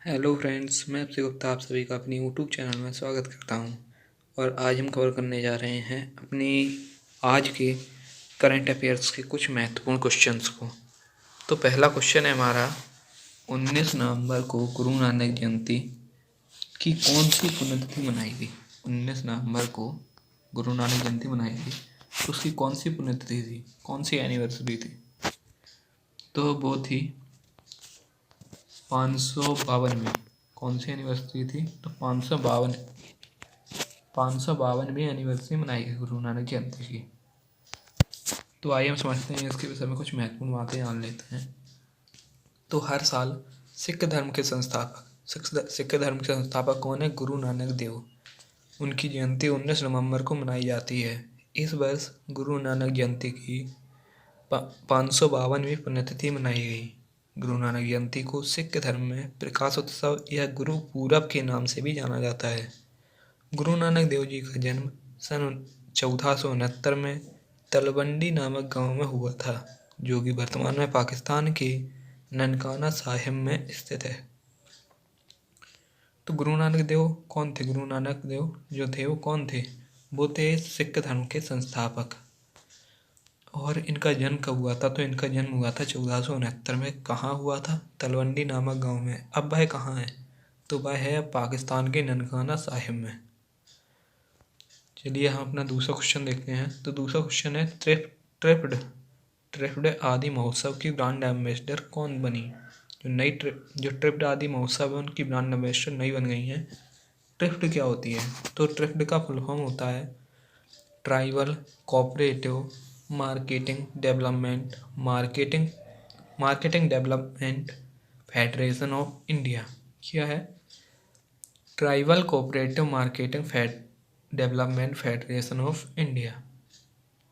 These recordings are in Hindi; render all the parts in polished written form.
हेलो फ्रेंड्स, मैं आपसे गुप्ता आप सभी का अपनी यूट्यूब चैनल में स्वागत करता हूं। और आज हम कवर करने जा रहे हैं अपनी आज के करंट अफेयर्स के कुछ महत्वपूर्ण क्वेश्चंस को। तो पहला क्वेश्चन है हमारा, 19 नवंबर को गुरु नानक जयंती की कौन सी पुण्यतिथि मनाई गई। 19 नवंबर को गुरु नानक जयंती मनाई गई, तो उसकी कौन सी पुण्यतिथि थी, कौन सी एनिवर्सरी थी। तो वो थी 552। कौन सी एनिवर्सरी थी, तो 552वीं एनिवर्सरी मनाई गई गुरु नानक जयंती की। तो आइए हम समझते हैं इसके विषय में कुछ महत्वपूर्ण बातें जान लेते हैं। तो हर साल सिख धर्म के संस्थापक कौन है, गुरु नानक देव। उनकी जयंती 19 नवंबर को मनाई जाती है। इस वर्ष गुरु नानक जयंती की 552वीं पुण्यतिथि मनाई गई। गुरु नानक जयंती को सिख धर्म में प्रकाश उत्सव या गुरु पूरब के नाम से भी जाना जाता है। गुरु नानक देव जी का जन्म सन 1469 में तलवंडी नामक गांव में हुआ था, जो कि वर्तमान में पाकिस्तान के ननकाना साहिब में स्थित है। तो गुरु नानक देव कौन थे? गुरु नानक देव जो थे वो कौन थे? वो थे सिख धर्म के संस्थापक। और इनका जन्म कब हुआ था? तो इनका जन्म हुआ था 1469 में। कहाँ हुआ था? तलवंडी नामक गांव में। अब वह कहाँ है? तो वह है पाकिस्तान के ननकाना साहिब में। चलिए हम अपना दूसरा क्वेश्चन देखते हैं। तो दूसरा क्वेश्चन है, ट्रिप्ड आदि महोत्सव की ब्रांड एम्बेसडर कौन बनी। जो ट्रिप्ड आदि महोत्सव है उनकी ब्रांड एम्बेसडर नई बन गई हैं। ट्रिप्ड क्या होती है? तो ट्रिप्ड का फुल फॉर्म होता है tribal cooperative marketing development federation of India. क्या है? Tribal cooperative marketing development federation of India.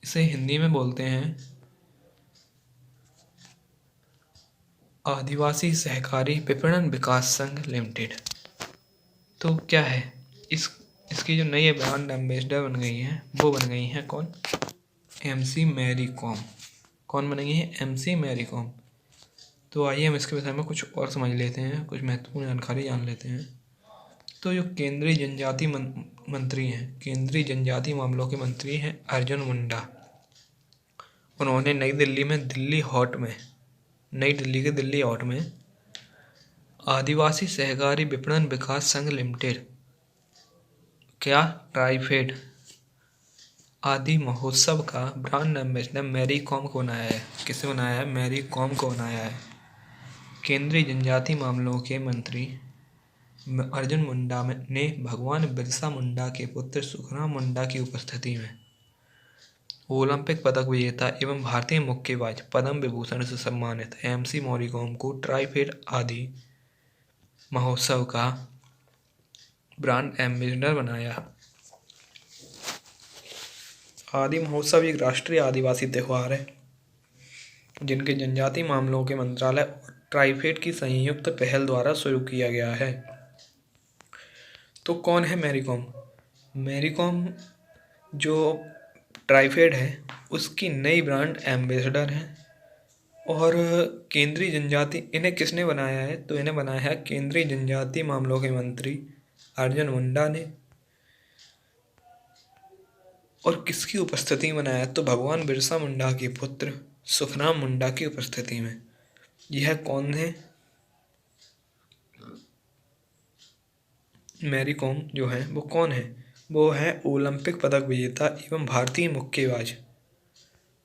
इसे हिंदी में बोलते हैं आदिवासी सहकारी विपणन विकास संघ लिमिटेड। तो क्या है इसकी जो नई ब्रांड एम्बेसडर बन गई हैं, वो बन गई हैं कौन? MC मैरी कॉम। कौन बन गई है? MC मैरी कॉम। तो आइए हम इसके विषय में कुछ और समझ लेते हैं, कुछ महत्वपूर्ण जानकारी जान लेते हैं। तो जो केंद्रीय जनजाति मंत्री हैं, केंद्रीय जनजाति मामलों के मंत्री हैं अर्जुन मुंडा। उन्होंने नई दिल्ली के दिल्ली हाट में आदिवासी सहकारी विपणन विकास संघ लिमिटेड, क्या ट्राइफेड आदि महोत्सव का ब्रांड एम्बेसडर मैरी कॉम को बनाया है। किसे बनाया है? मैरी कॉम को बनाया है। केंद्रीय जनजाति मामलों के मंत्री अर्जुन मुंडा ने भगवान बिरसा मुंडा के पुत्र सुखराम मुंडा की उपस्थिति में ओलंपिक पदक विजेता एवं भारतीय मुक्केबाज पद्म विभूषण से सम्मानित MC मैरी कॉम को ट्राइफेड आदि महोत्सव का ब्रांड एम्बेसडर बनाया। आदि महोत्सव एक राष्ट्रीय आदिवासी त्यौहार है जिनके जनजाति मामलों के मंत्रालय और ट्राइफेड की संयुक्त पहल द्वारा शुरू किया गया है। तो कौन है मैरी कॉम? मैरी कॉम जो ट्राइफेड है उसकी नई ब्रांड एम्बेसडर हैं। और केंद्रीय जनजाति, इन्हें किसने बनाया है? तो इन्हें बनाया है केंद्रीय जनजाति मामलों के मंत्री अर्जुन मुंडा ने। और किसकी उपस्थिति में बनाया? तो भगवान बिरसा मुंडा के पुत्र सुखराम मुंडा की उपस्थिति में। यह कौन है? मैरी कॉम जो है वो कौन है? वो है ओलंपिक पदक विजेता एवं भारतीय मुक्केबाज,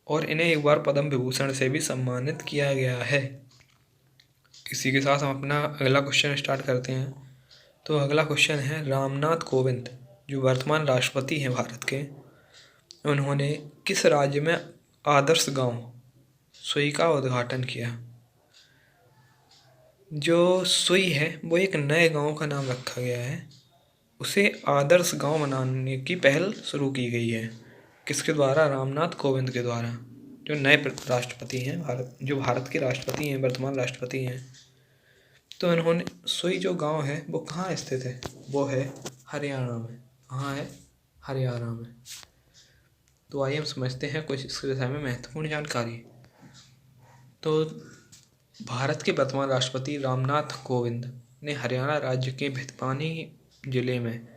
और इन्हें एक बार पद्म विभूषण से भी सम्मानित किया गया है। इसी के साथ हम अपना अगला क्वेश्चन स्टार्ट करते हैं। तो अगला क्वेश्चन है, रामनाथ कोविंद जो वर्तमान राष्ट्रपति हैं भारत के, उन्होंने किस राज्य में आदर्श गांव सुई का उद्घाटन किया। जो सुई है वो एक नए गांव का नाम रखा गया है, उसे आदर्श गांव बनाने की पहल शुरू की गई है। किसके द्वारा? रामनाथ कोविंद के द्वारा, जो नए राष्ट्रपति हैं जो भारत के राष्ट्रपति हैं, वर्तमान राष्ट्रपति हैं। तो इन्होंने सुई जो गांव है वो कहाँ स्थित है? वो है हरियाणा में। कहाँ है? हरियाणा में। तो आइए हम समझते हैं कुछ इसके विषय में महत्वपूर्ण जानकारी। तो भारत के वर्तमान राष्ट्रपति रामनाथ कोविंद ने हरियाणा राज्य के भितरकनिका जिले में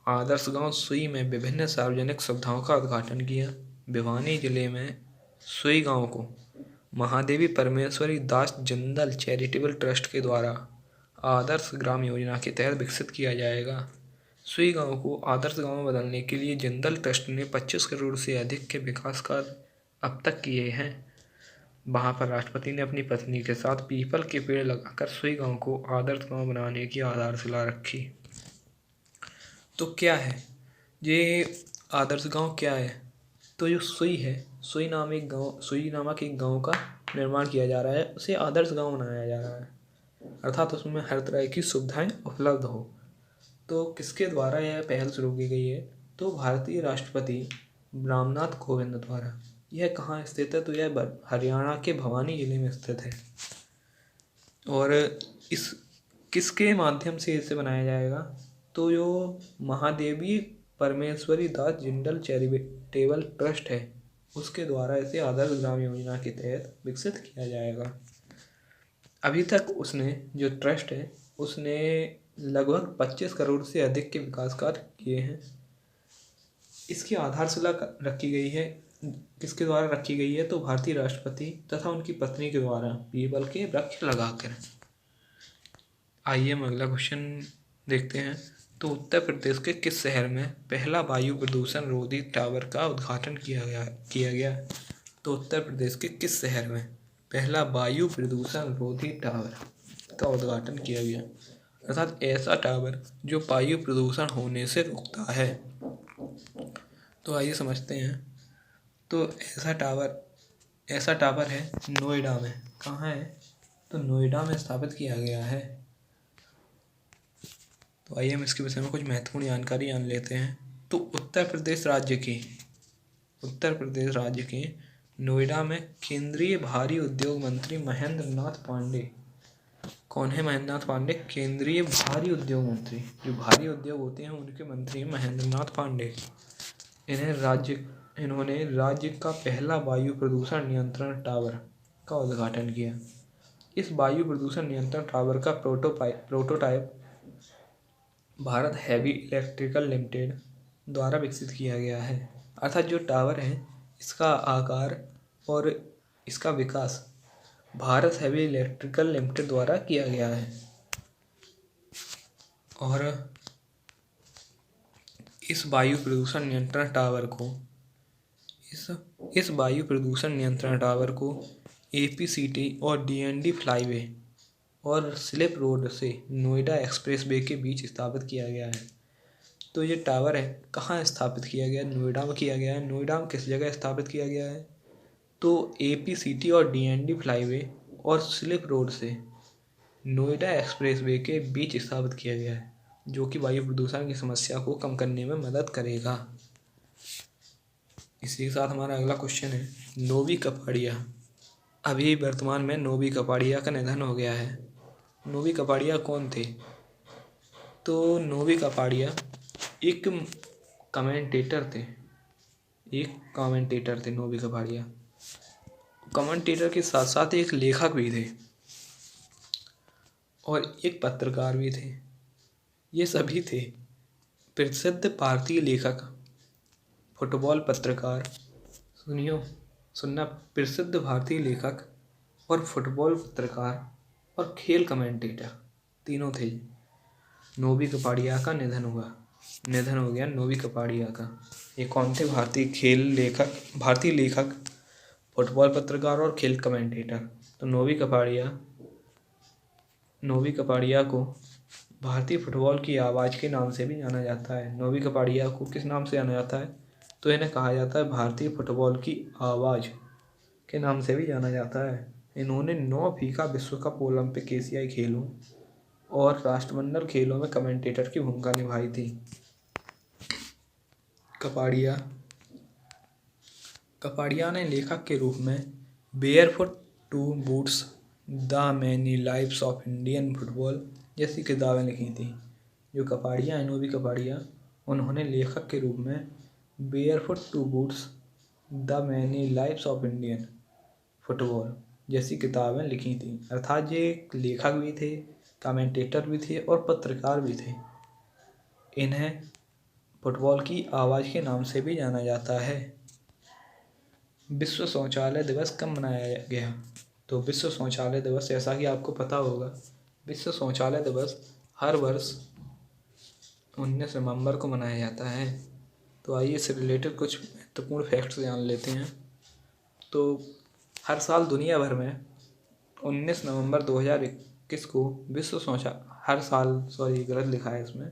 आदर्श गांव सुई में विभिन्न सार्वजनिक सुविधाओं का उद्घाटन किया। भिवानी जिले में सुई गांव को महादेवी परमेश्वरी दास जिंदल चैरिटेबल ट्रस्ट के द्वारा आदर्श ग्राम योजना के तहत विकसित किया जाएगा। सुई गांव को आदर्श गांव में बदलने के लिए जिंदल ट्रस्ट ने 25 करोड़ से अधिक के विकास कार्य अब तक किए हैं। वहां पर राष्ट्रपति ने अपनी पत्नी के साथ पीपल के पेड़ लगाकर सुई गांव को आदर्श गांव बनाने की आधारशिला रखी। तो क्या है ये आदर्श गांव? क्या है? तो जो सुई है, सुई नामक एक गांव का निर्माण किया जा रहा है, उसे आदर्श गांव बनाया जा रहा है, अर्थात उसमें हर तरह की सुविधाएं उपलब्ध हो। तो किसके द्वारा यह पहल शुरू की गई है? तो भारतीय राष्ट्रपति रामनाथ कोविंद द्वारा। यह कहाँ स्थित है? तो यह हरियाणा के भिवानी जिले में स्थित है। और इस किसके माध्यम से इसे बनाया जाएगा? तो जो महादेवी परमेश्वरी दास जिंदल चैरिटेबल ट्रस्ट है, उसके द्वारा इसे आदर्श ग्राम योजना के तहत विकसित किया जाएगा। अभी तक उसने जो ट्रस्ट है उसने लगभग 25 करोड़ से अधिक के विकास कार्य किए हैं। इसकी आधारशिला रखी गई है, किसके द्वारा रखी गई है? तो भारतीय राष्ट्रपति तथा उनकी पत्नी के द्वारा पीपल के वृक्ष लगाकर। आइए हम अगला क्वेश्चन देखते हैं। तो उत्तर प्रदेश के किस शहर में पहला वायु प्रदूषण रोधी टावर का उद्घाटन किया गया? तो उत्तर प्रदेश के किस शहर में पहला वायु प्रदूषण रोधी टावर का उद्घाटन किया गया, अर्थात ऐसा टावर जो वायु प्रदूषण होने से रोकता है। तो आइए समझते हैं। तो ऐसा टावर है नोएडा में। कहाँ है? तो नोएडा में स्थापित किया गया है। तो आइए हम इसके विषय में कुछ महत्वपूर्ण जानकारी जान लेते हैं। तो उत्तर प्रदेश राज्य के नोएडा में केंद्रीय भारी उद्योग मंत्री महेंद्र नाथ पांडे। कौन है महेंद्र नाथ पांडे? केंद्रीय भारी उद्योग मंत्री। जो भारी उद्योग होते हैं उनके मंत्री महेंद्र नाथ पांडे। इन्होंने राज्य का पहला वायु प्रदूषण नियंत्रण टावर का उद्घाटन किया। इस वायु प्रदूषण नियंत्रण टावर का prototype Bharat heavy electrical limited द्वारा विकसित किया गया है। अर्थात जो टावर है इसका आकार और इसका विकास भारत हेवी इलेक्ट्रिकल लिमिटेड द्वारा किया गया है। और इस वायु प्रदूषण नियंत्रण टावर को APCT और DND फ्लाईवे और स्लिप रोड से नोएडा एक्सप्रेसवे के बीच स्थापित किया गया है। तो ये टावर है कहाँ स्थापित किया गया? नोएडा में किया गया है। नोएडा में किस जगह स्थापित किया गया है? तो APCT और DND फ्लाईवे और स्लिप रोड से नोएडा एक्सप्रेसवे के बीच स्थापित किया गया है, जो कि वायु प्रदूषण की समस्या को कम करने में मदद करेगा। इसी के साथ हमारा अगला क्वेश्चन है नोवी कपाड़िया। अभी वर्तमान में नोवी कपाड़िया का निधन हो गया है। नोवी कपाड़िया कौन थे? तो नोवी कपाड़िया एक कमेंटेटर थे। नोवी कपाड़िया कमेंटेटर के साथ साथ एक लेखक भी थे और एक पत्रकार भी थे। ये सभी थे प्रसिद्ध भारतीय लेखक, फुटबॉल पत्रकार, सुनना प्रसिद्ध भारतीय लेखक और फुटबॉल पत्रकार और खेल कमेंटेटर, तीनों थे। नोवी कपाड़िया का निधन हो गया नोवी कपाड़िया का। ये कौन थे? भारतीय लेखक, फुटबॉल पत्रकार और खेल कमेंटेटर। तो नोवी कपाड़िया को भारतीय फुटबॉल की आवाज़ के नाम से भी जाना जाता है। नोवी कपाड़िया को किस नाम से जाना जाता है? तो इन्हें कहा जाता है भारतीय फुटबॉल की आवाज़ के नाम से भी जाना जाता है। इन्होंने 9 फीफा विश्व कप, ओलंपिक, एशियाई खेलों और राष्ट्रमंडल खेलों में कमेंटेटर की भूमिका निभाई थी। कपाड़िया ने लेखक के रूप में barefoot to boots, the many lives of Indian football जैसी किताबें लिखी थी। जो कपाड़िया है, नोवी कपाड़िया, उन्होंने लेखक के रूप में barefoot to boots, the many lives of Indian football जैसी किताबें लिखी थी। अर्थात ये एक लेखक भी थे कमेंटेटर भी थे और पत्रकार भी थे। इन्हें फुटबॉल की आवाज़ के नाम से भी जाना जाता है। विश्व शौचालय दिवस कब मनाया गया? तो विश्व शौचालय दिवस, जैसा कि आपको पता होगा, विश्व शौचालय दिवस हर वर्ष 19 नवंबर को मनाया जाता है। तो आइए इससे रिलेटेड कुछ महत्वपूर्ण फैक्ट्स जान लेते हैं। तो हर साल दुनिया भर में 19 नवंबर 2021 को हर साल, सॉरी गलत लिखा है इसमें,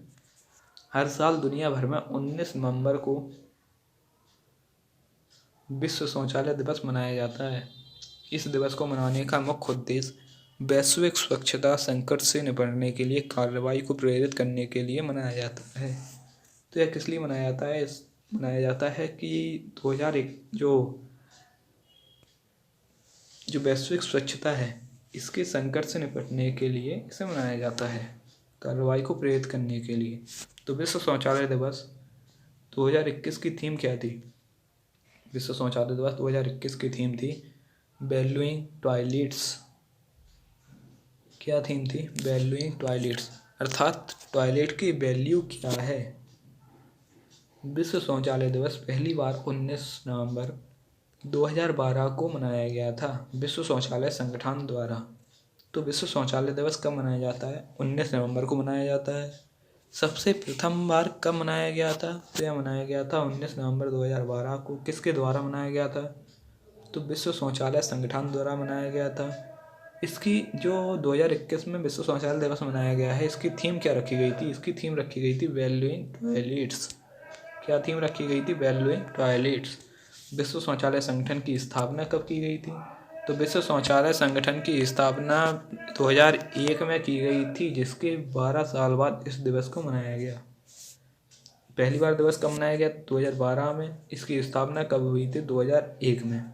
हर साल दुनिया भर में 19 नवंबर को विश्व शौचालय दिवस मनाया जाता है। इस दिवस को मनाने का मुख्य उद्देश्य वैश्विक स्वच्छता संकट से निपटने के लिए कार्रवाई को प्रेरित करने के लिए मनाया जाता है। तो यह किस लिए मनाया जाता है? मनाया जाता है कि 2001 जो वैश्विक स्वच्छता है, इसके संकट से निपटने के लिए इसे मनाया जाता है, कार्रवाई को प्रेरित करने के लिए। तो विश्व शौचालय दिवस 2021 की थीम क्या थी? विश्व शौचालय दिवस 2021 की थीम थी वैल्यूइंग टॉयलेट्स। क्या थीम थी? वैल्यूइंग टॉयलेट्स, अर्थात टॉयलेट की वैल्यू क्या है। विश्व शौचालय दिवस पहली बार 19 नवंबर 2012 को मनाया गया था विश्व शौचालय संगठन द्वारा। तो विश्व शौचालय दिवस कब मनाया जाता है? 19 नवंबर को मनाया जाता है। सबसे प्रथम बार कब मनाया गया था? तो यह मनाया गया था 19 नवंबर 2012 को। किसके द्वारा मनाया गया था? तो विश्व शौचालय संगठन द्वारा मनाया गया था। इसकी जो 2021 में विश्व शौचालय दिवस मनाया गया है, इसकी थीम क्या रखी गई थी? इसकी थीम रखी गई थी वैल्यूइंग टॉयलेट्स। क्या थीम रखी गई थी? Valuing toilets. विश्व शौचालय संगठन की स्थापना कब की गई थी? तो विश्व शौचालय संगठन की स्थापना 2001 में की गई थी, जिसके 12 साल बाद इस दिवस को मनाया गया। पहली बार दिवस कब मनाया गया? 2012 में। इसकी स्थापना कब हुई थी? 2001 में।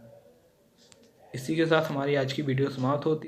इसी के साथ हमारी आज की वीडियो समाप्त होती है।